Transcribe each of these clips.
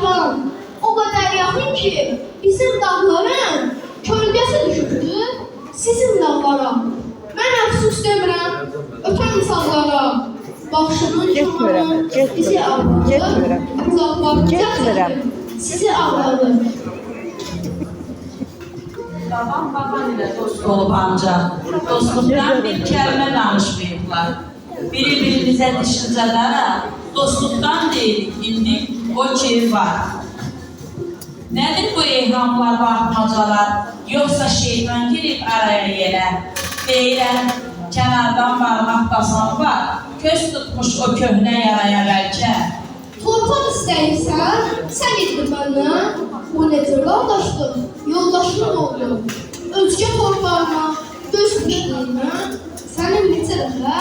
Vatan o kadar yakın ki bizim dağların kölgesi düşürdü sizin dağlara. Ben əfsus demirəm ötən insanlara. Baxışının Getmirəm, bizi ağladı. getmirəm. Getmirəm. Sizi ağladı. Babam ilə dost olub ancaq dostluqdan bir kəlmə danışmayıblar. Bir-birimizə düşüncələrə dostluqdan deyilik, indi o ki var. Nədir bu eyhamlar və atmacalar, yoxsa şeytan girib araya yenə? Deyirəm, kənardan barmaq basan var, göz tutmuş o köhnə yaraya bəlkə. Torpaq istəyirsən, sən getir məndən. Bu necə qardaşdır, yoldaşın oldu. Özgə torpağına göz pişdiyinə, sənin necə dəfə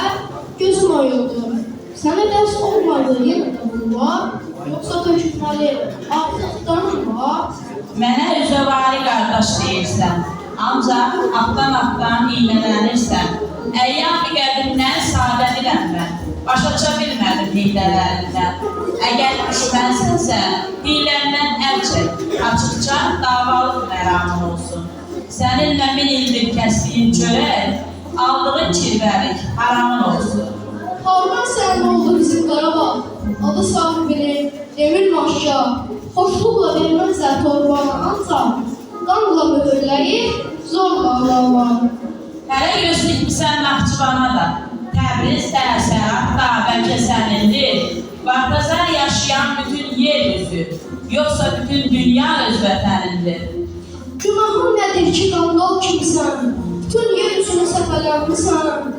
gözüm ayıldı. Sənə dərs olmadı, yenə də bu var, yoxsa tökülməli, artıqdanım var. Mənə üzəvari qardaş deyirsən, ancaq altdan iynələnirsən. Əyyam bir qədimdən sadədirəm mən, başaça bilmədim hilələrindən. Əgər düşmənsənsə, hiləndən əl çək, açıqca davalıq məramın olsun. Səninlə 1000 ildir kəsdiyin çörək, aldığın kirvəlik haramın olsun. Harman sənin oldu bizim Qarabağ, adı sahibini, demir maşya, xoşluqla verməzlər torpağına ancaq, qanla mühürləyib, zorla alarlar. Hələ gözlükmüsən Naxçıvana da, Təbriz, Dərsərat da bəlkə sənindir. Bartazar yaşayan bütün yer üzü, yoxsa bütün dünya öz vətənindir. Günahın nədir ki, qanqal kimisən, bütün yer üzünü səfələnmisən.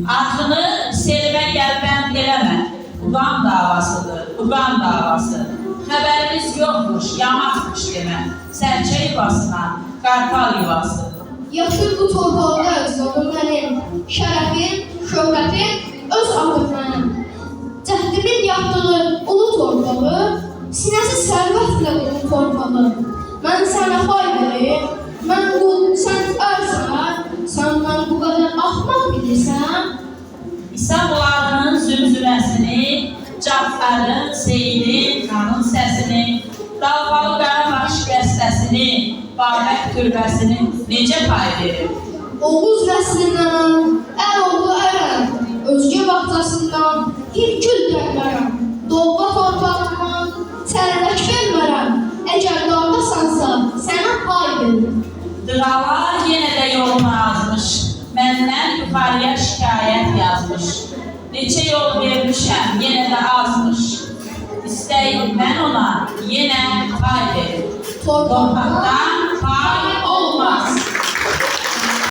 Axını selvə gəlbənd eləmə, uqan davasıdır, uqan davası. Xəbərimiz yoxmuş, yamaqmış demə, sərçə yuvasına, qartal yuvası. Yaşır bu torpaqda özlədim mənim, şərəfim, şöhrətim, öz adım mənim. Cəhdimin yaptığı ulu torpağı, sinəsi sərvətlə dolu torpağı. Mən sənə pay verim, mən qul, sən ərsən, sən mən bu qədər axmaq bilirsən. İsa bulağının zümzüməsini, Cəfərin, Seyidin, Xanın səsini, Dalbalı Qarabağ şikəstəsini, Babək türbəsini necə pay verir? Oğuz nəslindən, oğlu ərəm, özgə vaxtasından bir gül dərmərəm. Doğma torpağından sərvək vermərəm, əgər qardasansa sənə pay verir. Dığalar yenə də yolunu azmış, məndən yuxarıya şikayət yazmış. Neçə yol vermişəm, yenə də azmış. İstəyib mən ona yenə pay verir. Torpaqda